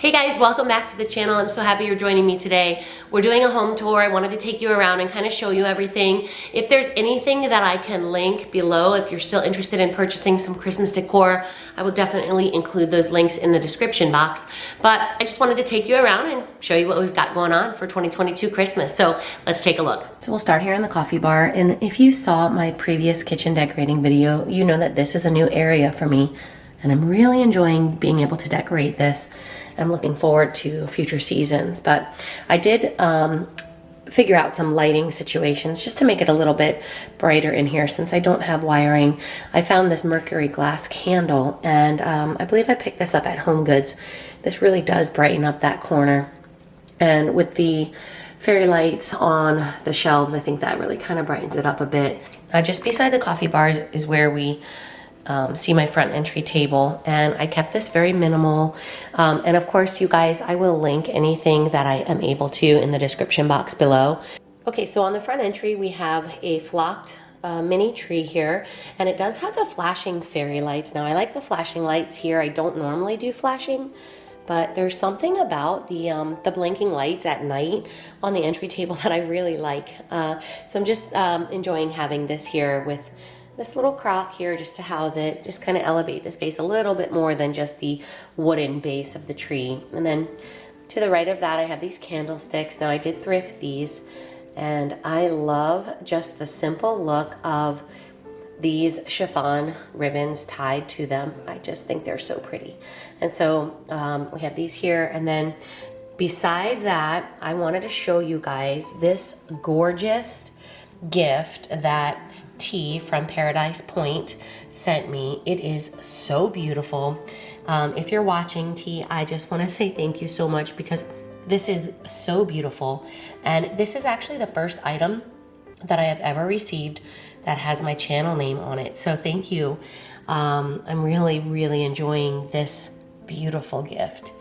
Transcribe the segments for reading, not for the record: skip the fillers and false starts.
Hey guys, welcome back to the channel. I'm so happy you're joining me today. We're doing a home tour. I wanted to take you around and kind of show you everything. If there's anything that I can link below, if you're still interested in purchasing some Christmas decor, I will definitely include those links in the description box. But I just wanted to take you around and show you what we've got going on for 2022 Christmas. So let's take a look. So we'll start here in the coffee bar. And if you saw my previous kitchen decorating video, you know that this is a new area for me. And I'm really enjoying being able to decorate this. I'm looking forward to future seasons, but I did figure out some lighting situations just to make it a little bit brighter in here since I don't have wiring. I found this mercury glass candle, and I believe I picked this up at Home Goods. This really does brighten up that corner, and with the fairy lights on the shelves, I think that really kind of brightens it up a bit. Just beside the coffee bar is where we see my front entry table, and I kept this very minimal, and of course you guys, I will link anything that I am able to in the description box below. Okay, so on the front entry we have a flocked mini tree here, and it does have the flashing fairy lights. Now I like the flashing lights here. I don't normally do flashing, but there's something about the blinking lights at night on the entry table that I really like. So I'm just enjoying having this here with this little crock here just to house it, just kind of elevate the space a little bit more than just the wooden base of the tree. And then to the right of that, I have these candlesticks. Now I did thrift these, and I love just the simple look of these chiffon ribbons tied to them. I just think they're so pretty. And so we have these here, and then beside that, I wanted to show you guys this gorgeous gift that T from Paradise Point sent me. It is so beautiful. If you're watching, T, I just want to say thank you so much because this is so beautiful, and this is actually the first item that I have ever received that has my channel name on it, so thank you. I'm really enjoying this beautiful gift,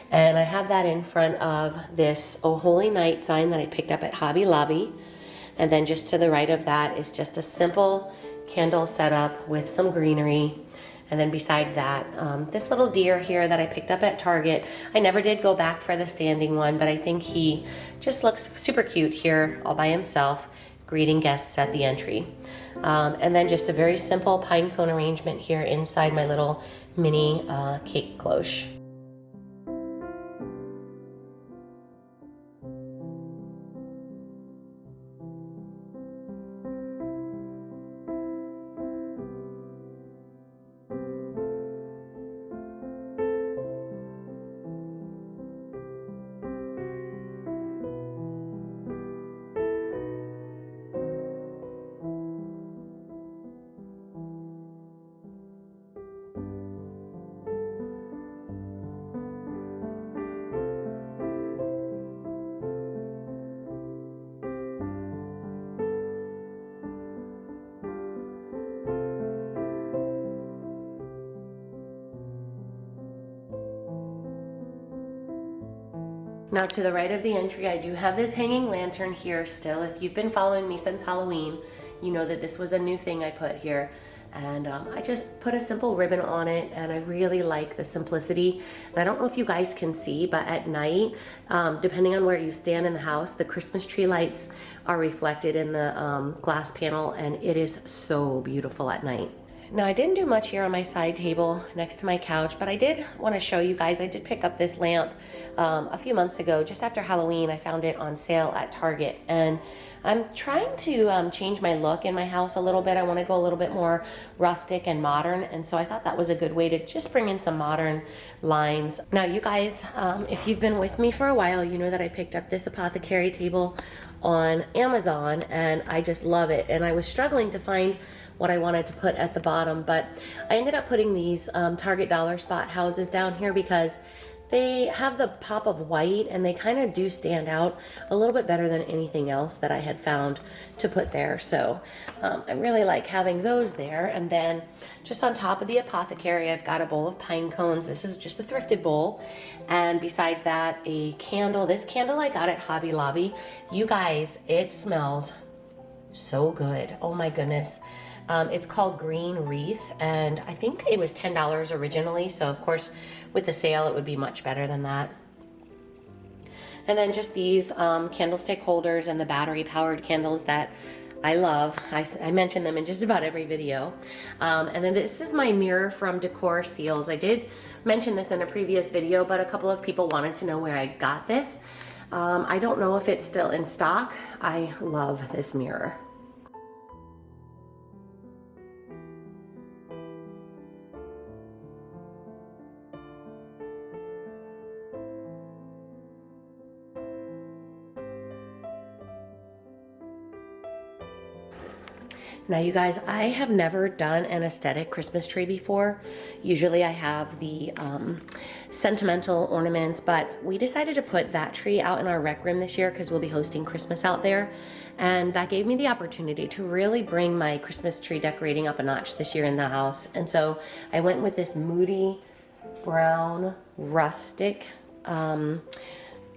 and I have that in front of this Oh Holy Night sign that I picked up at Hobby Lobby. And then just to the right of that is just a simple candle setup with some greenery. And then beside that, this little deer here that I picked up at Target. I never did go back for the standing one, but I think he just looks super cute here all by himself, greeting guests at the entry. And then just a very simple pine cone arrangement here inside my little mini cake cloche. Now to the right of the entry, I do have this hanging lantern here still. If you've been following me since Halloween, you know that this was a new thing I put here. And I just put a simple ribbon on it, and I really like the simplicity. And I don't know if you guys can see, but at night, depending on where you stand in the house, the Christmas tree lights are reflected in the glass panel, and it is so beautiful at night. Now I didn't do much here on my side table next to my couch, but I did want to show you guys, I did pick up this lamp a few months ago, just after Halloween. I found it on sale at Target, and I'm trying to change my look in my house a little bit. I want to go a little bit more rustic and modern, and so I thought that was a good way to just bring in some modern lines. Now you guys, if you've been with me for a while, you know that I picked up this Apothecary table on Amazon, and I just love it. And I was struggling to find what I wanted to put at the bottom, but I ended up putting these Target dollar spot houses down here because they have the pop of white, and they kind of do stand out a little bit better than anything else that I had found to put there. So I really like having those there. And then just on top of the Apothecary, I've got a bowl of pine cones. This is just a thrifted bowl. And beside that, a candle. This candle I got at Hobby Lobby. You guys, it smells so good. Oh my goodness. It's called Green Wreath, and I think it was $10 originally, so of course with the sale it would be much better than that. And then just these candlestick holders and the battery powered candles that I love. I mention them in just about every video. And then this is my mirror from Decor Steels. I did mention this in a previous video, but a couple of people wanted to know where I got this. I don't know if it's still in stock. I love this mirror. Now you guys, I have never done an aesthetic Christmas tree before. Usually I have the sentimental ornaments, but we decided to put that tree out in our rec room this year because we'll be hosting Christmas out there. And that gave me the opportunity to really bring my Christmas tree decorating up a notch this year in the house. And so I went with this moody brown rustic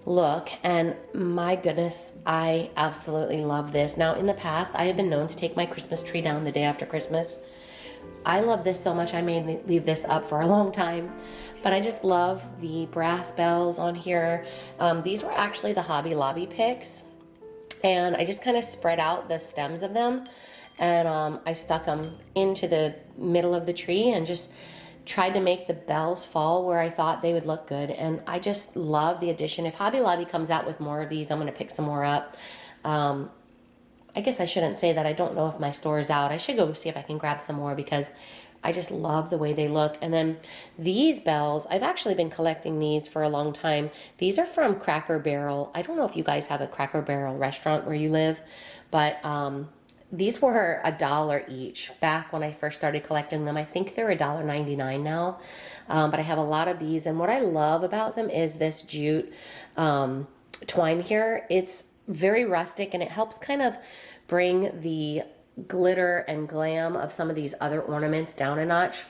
look, and my goodness, I absolutely love this. Now in the past I have been known to take my Christmas tree down the day after Christmas. I love this so much I may leave this up for a long time, but I just love the brass bells on here. These were actually the Hobby Lobby picks, and I just kind of spread out the stems of them, and I stuck them into the middle of the tree and just tried to make the bells fall where I thought they would look good. And I just love the addition. If Hobby Lobby comes out with more of these, I'm going to pick some more up. I guess I shouldn't say that. I don't know if my store is out. I should go see if I can grab some more because I just love the way they look. And then these bells, I've actually been collecting these for a long time. These are from Cracker Barrel. I don't know if you guys have a Cracker Barrel restaurant where you live, but these were $1 each back when I first started collecting them. I think they're $1.99 now, but I have a lot of these. And what I love about them is this jute twine here. It's very rustic, and it helps kind of bring the glitter and glam of some of these other ornaments down a notch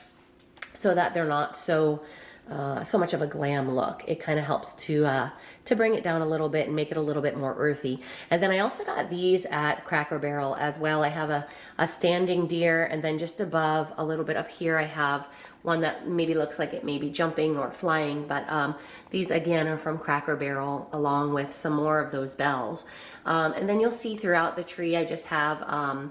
so that they're not so much of a glam look. It kind of helps to bring it down a little bit and make it a little bit more earthy. And then I also got these at Cracker Barrel as well. I have a standing deer, and then just above a little bit up here I have one that maybe looks like it may be jumping or flying, but these again are from Cracker Barrel along with some more of those bells. And then you'll see throughout the tree I just have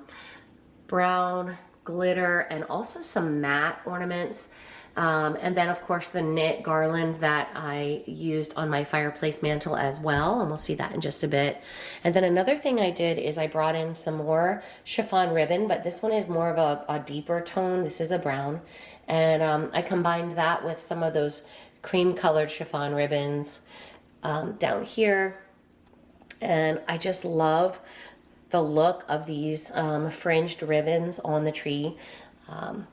brown glitter and also some matte ornaments. And then of course the knit garland that I used on my fireplace mantle as well, and we'll see that in just a bit. And then another thing I did is I brought in some more chiffon ribbon, but this one is more of a deeper tone. This is a brown, and I combined that with some of those cream colored chiffon ribbons down here, and I just love the look of these fringed ribbons on the tree.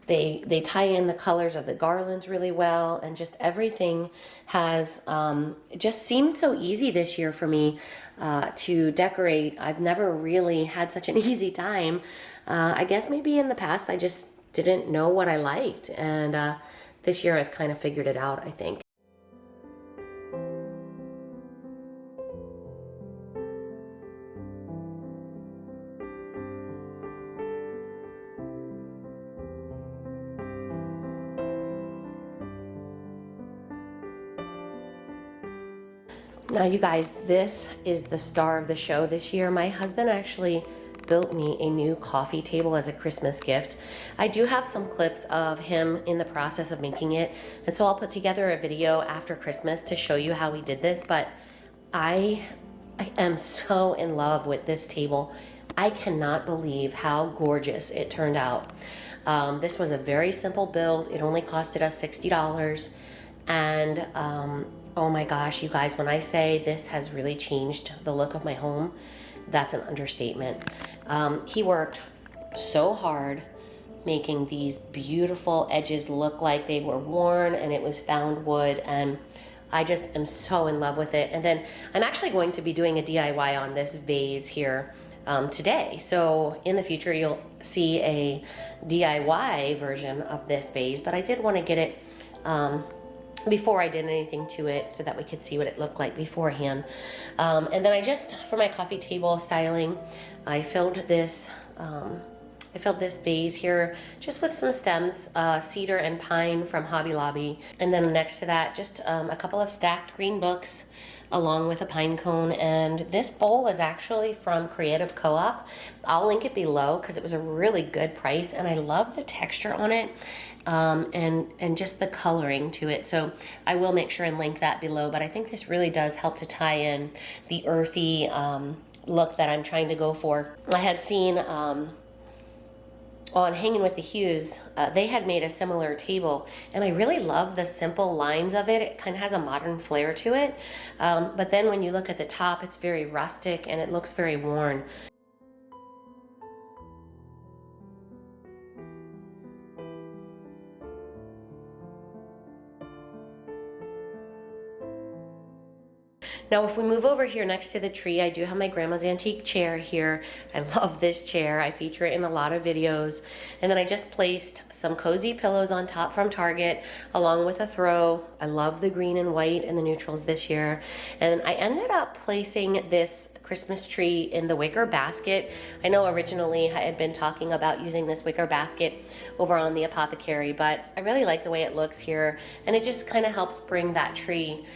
They tie in the colors of the garlands really well, and just everything has it just seemed so easy this year for me to decorate. I've never really had such an easy time. I guess maybe in the past I just didn't know what I liked, and this year I've kind of figured it out, I think. Now you guys, this is the star of the show this year. My husband actually built me a new coffee table as a Christmas gift. I do have some clips of him in the process of making it, and so I'll put together a video after Christmas to show you how we did this, but I am so in love with this table. I cannot believe how gorgeous it turned out. This was a very simple build. It only costed us $60, and oh my gosh, you guys, when I say this has really changed the look of my home, that's an understatement. He worked so hard making these beautiful edges look like they were worn and it was found wood, and I just am so in love with it. And then I'm actually going to be doing a DIY on this vase here today. So in the future you'll see a DIY version of this vase, but I did want to get it before I did anything to it so that we could see what it looked like beforehand. And then I just, for my coffee table styling, I filled this I filled this vase here just with some stems, cedar and pine from Hobby Lobby. And then next to that, just a couple of stacked green books along with a pine cone. And this bowl is actually from Creative Co-op. I'll link it below because it was a really good price, and I love the texture on it, and just the coloring to it. So I will make sure and link that below, but I think this really does help to tie in the earthy look that I'm trying to go for. I had seen on Hanging with the Hues, they had made a similar table, and I really love the simple lines of it. It kind of has a modern flair to it, but then when you look at the top, it's very rustic and it looks very worn. Now, if we move over here next to the tree, I do have my grandma's antique chair here. I love this chair. I feature it in a lot of videos. And then I just placed some cozy pillows on top from Target, along with a throw. I love the green and white and the neutrals this year. And I ended up placing this Christmas tree in the wicker basket. I know originally I had been talking about using this wicker basket over on the Apothecary, but I really like the way it looks here. And it just kind of helps bring that tree,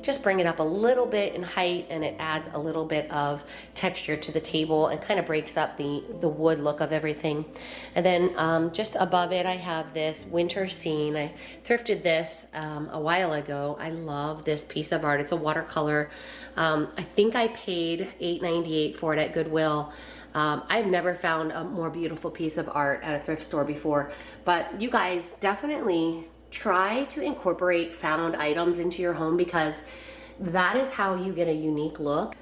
just bring it up a little bit in height, and it adds a little bit of texture to the table and kind of breaks up the wood look of everything. And then just above it, I have this winter scene. I thrifted this a while ago. I love this piece of art. It's a watercolor. I think I paid $8.98 for it at Goodwill. I've never found a more beautiful piece of art at a thrift store before, but you guys definitely try to incorporate found items into your home, because that is how you get a unique look.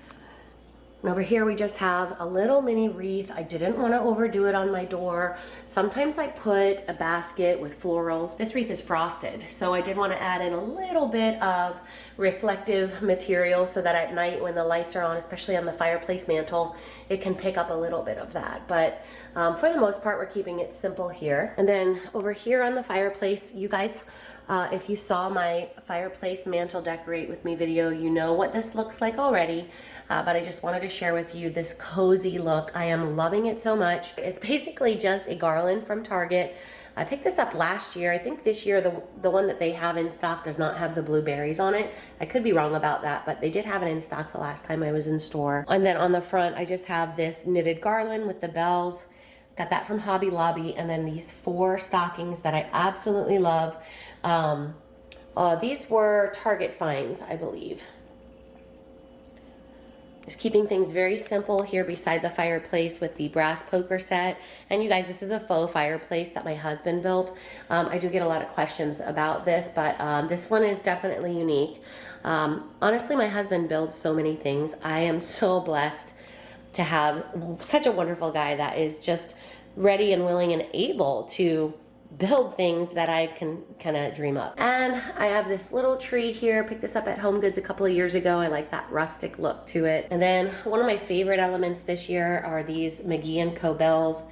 And over here we just have a little mini wreath. I didn't want to overdo it on my door. Sometimes I put a basket with florals. This wreath is frosted, so I did want to add in a little bit of reflective material so that at night when the lights are on, especially on the fireplace mantle, it can pick up a little bit of that. But for the most part, we're keeping it simple here. And then over here on the fireplace, you guys, if you saw my fireplace mantle decorate with me video, you know what this looks like already, but I just wanted to share with you this cozy look. I am loving it so much. It's basically just a garland from Target. I picked this up last year. I think this year the one that they have in stock does not have the blueberries on it. I could be wrong about that, but they did have it in stock the last time I was in store. And then on the front, I just have this knitted garland with the bells. Got that from Hobby Lobby, and then these 4 stockings that I absolutely love. These were Target finds, I believe. Just keeping things very simple here beside the fireplace with the brass poker set. And you guys, this is a faux fireplace that my husband built. I do get a lot of questions about this, but this one is definitely unique. Honestly, my husband builds so many things. I am so blessed to have such a wonderful guy that is just ready and willing and able to build things that I can kind of dream up. And I have this little tree here. Picked this up at Home Goods a couple of years ago. I like that rustic look to it. And then one of my favorite elements this year are these McGee & Co. bells.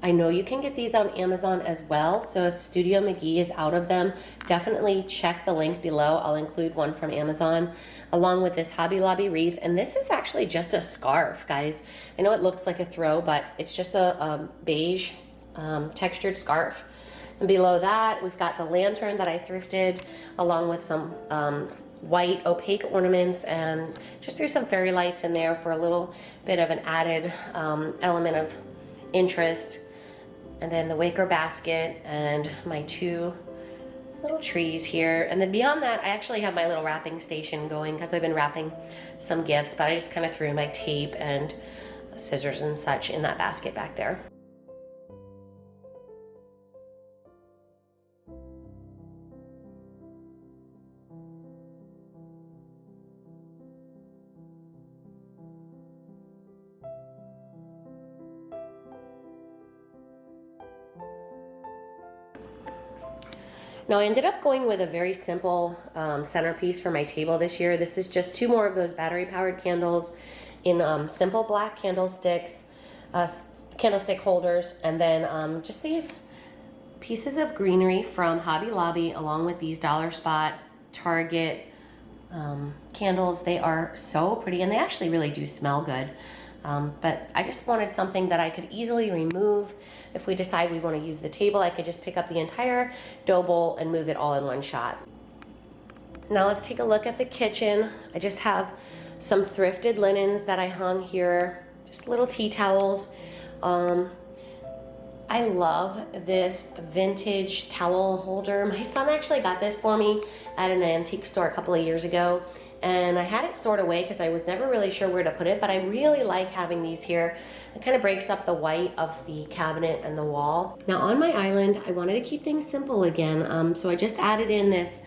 I know you can get these on Amazon as well, so if Studio McGee is out of them, definitely check the link below. I'll include one from Amazon along with this Hobby Lobby wreath. And this is actually just a scarf, guys. I know it looks like a throw, but it's just a beige textured scarf. And below that, we've got the lantern that I thrifted along with some white opaque ornaments, and just threw some fairy lights in there for a little bit of an added element of interest. And then the wicker basket and my 2 little trees here. And then beyond that, I actually have my little wrapping station going because I've been wrapping some gifts, but I just kind of threw my tape and scissors and such in that basket back there. Now I ended up going with a very simple centerpiece for my table this year. This is just 2 more of those battery powered candles in simple black candlesticks, candlestick holders, and then just these pieces of greenery from Hobby Lobby along with these Dollar Spot, Target candles. They are so pretty, and they actually really do smell good. But I just wanted something that I could easily remove. If we decide we want to use the table, I could just pick up the entire dough bowl and move it all in one shot. Now let's take a look at the kitchen. I just have some thrifted linens that I hung here, just little tea towels. I love this vintage towel holder. My son actually got this for me at an antique store a couple of years ago, and I had it stored away because I was never really sure where to put it, but I really like having these here. It kind of breaks up the white of the cabinet and the wall. Now on my island, I wanted to keep things simple again, so I just added in this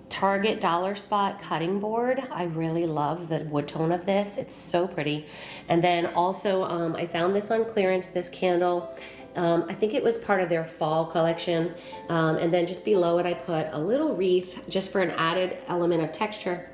Target Dollar Spot cutting board. I really love the wood tone of this. It's so pretty. And then also I found this on clearance, this candle. I think it was part of their fall collection. And then just below it I put a little wreath just for an added element of texture.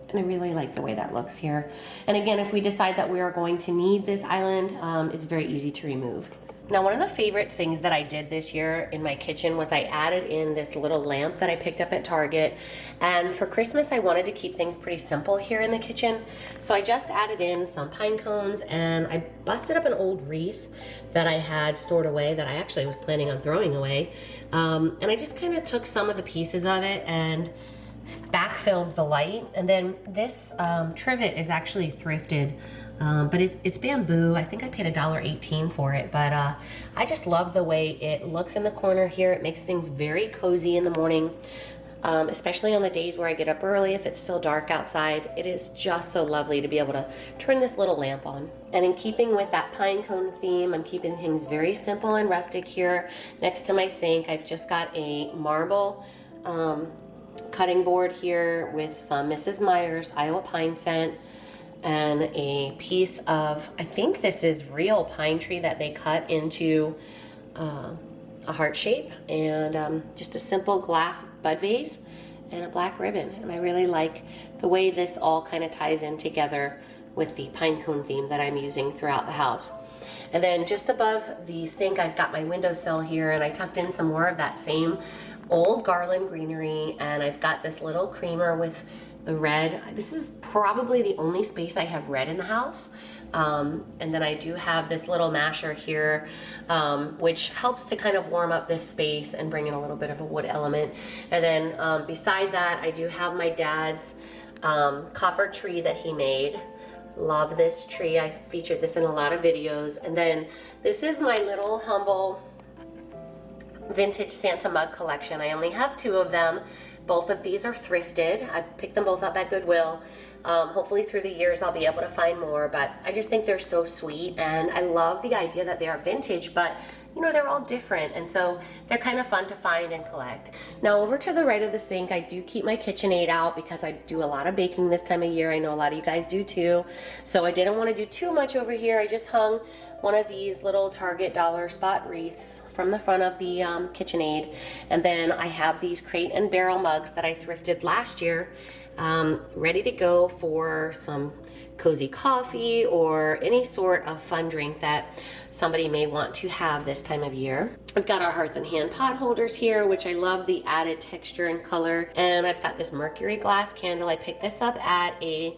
And I really like the way that looks here. And again, if we decide that we are going to need this island, it's very easy to remove. Now, one of the favorite things that I did this year in my kitchen was I added in this little lamp that I picked up at Target. And for Christmas, I wanted to keep things pretty simple here in the kitchen. So I just added in some pine cones, and I busted up an old wreath that I had stored away that I actually was planning on throwing away. And I just kind of took some of the pieces of it and backfilled the light. And then this trivet is actually thrifted. But it's bamboo. I think I paid $1.18 for it, but I just love the way it looks in the corner here. It makes things very cozy in the morning, especially on the days where I get up early. If it's still dark outside, it is just so lovely to be able to turn this little lamp on. And in keeping with that pine cone theme, I'm keeping things very simple and rustic here. Next to my sink, I've just got a marble cutting board here with some Mrs. Meyer's Iowa pine scent, and a piece of, I think this is real pine tree that they cut into a heart shape, and just a simple glass bud vase and a black ribbon. And I really like the way this all kind of ties in together with the pine cone theme that I'm using throughout the house. And then just above the sink, I've got my windowsill here, and I tucked in some more of that same old garland greenery, and I've got this little creamer with the red. This is probably the only space I have red in the house. And then I do have this little masher here, which helps to kind of warm up this space and bring in a little bit of a wood element. And then beside that, I do have my dad's copper tree that he made. Love this tree. I featured this in a lot of videos. And then this is my little humble vintage Santa mug collection. I only have 2 of them. Both of these are thrifted. I picked them both up at Goodwill. Hopefully through the years I'll be able to find more, but I just think they're so sweet, and I love the idea that they are vintage, but you know, they're all different, and so they're kind of fun to find and collect. Now over to the right of the sink, I do keep my KitchenAid out because I do a lot of baking this time of year. I know a lot of you guys do too, so I didn't want to do too much over here. I just hung one of these little Target Dollar Spot wreaths from the front of the KitchenAid, and then I have these crate and barrel mugs that I thrifted last year, ready to go for some cozy coffee or any sort of fun drink that somebody may want to have this time of year. I've got our hearth and hand pot holders here, which I love the added texture and color, and I've got this mercury glass candle. I picked this up at a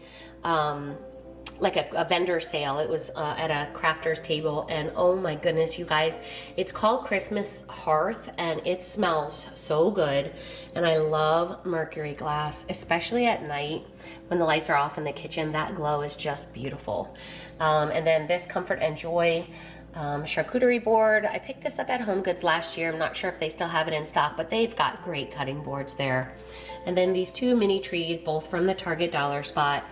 like a vendor sale. It was at a crafter's table, and oh my goodness, you guys, it's called Christmas Hearth, and it smells so good. And I love mercury glass, especially at night when the lights are off in the kitchen. That glow is just beautiful. And then this Comfort and Joy charcuterie board. I picked this up at Home Goods last year. I'm not sure if they still have it in stock, but they've got great cutting boards there. And then these 2 mini trees, both from the Target Dollar Spot.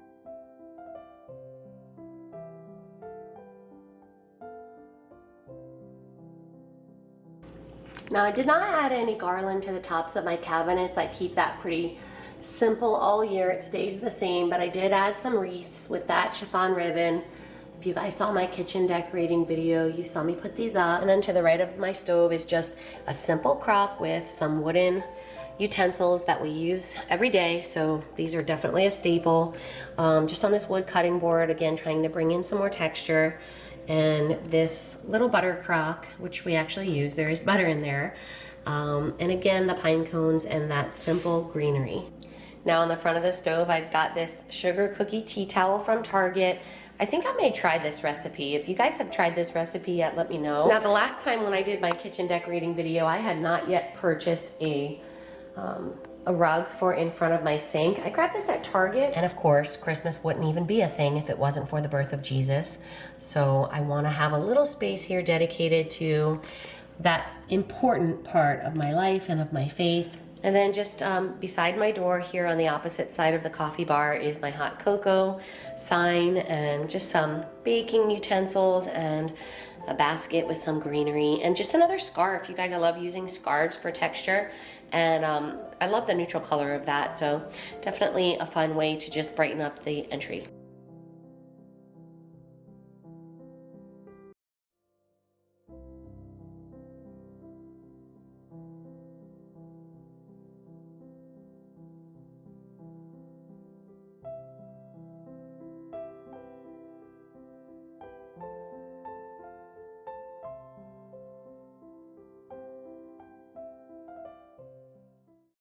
Now, I did not add any garland to the tops of my cabinets. I keep that pretty simple all year. It stays the same, but I did add some wreaths with that chiffon ribbon. If you guys saw my kitchen decorating video, you saw me put these up. And then to the right of my stove is just a simple crock with some wooden utensils that we use every day. So these are definitely a staple. Just on this wood cutting board, again, trying to bring in some more texture. And this little butter crock, which we actually use, there is butter in there. And again, the pine cones and that simple greenery. Now on the front of the stove, I've got this sugar cookie tea towel from Target. I think I may try this recipe. If you guys have tried this recipe yet, let me know. Now, the last time when I did my kitchen decorating video, I had not yet purchased a rug for in front of my sink. I grabbed this at Target. And of course, Christmas wouldn't even be a thing if it wasn't for the birth of Jesus. So I wanna have a little space here dedicated to that important part of my life and of my faith. And then just beside my door here on the opposite side of the coffee bar is my hot cocoa sign and just some baking utensils and a basket with some greenery and just another scarf. You guys, I love using scarves for texture, and I love the neutral color of that, so definitely a fun way to just brighten up the entry.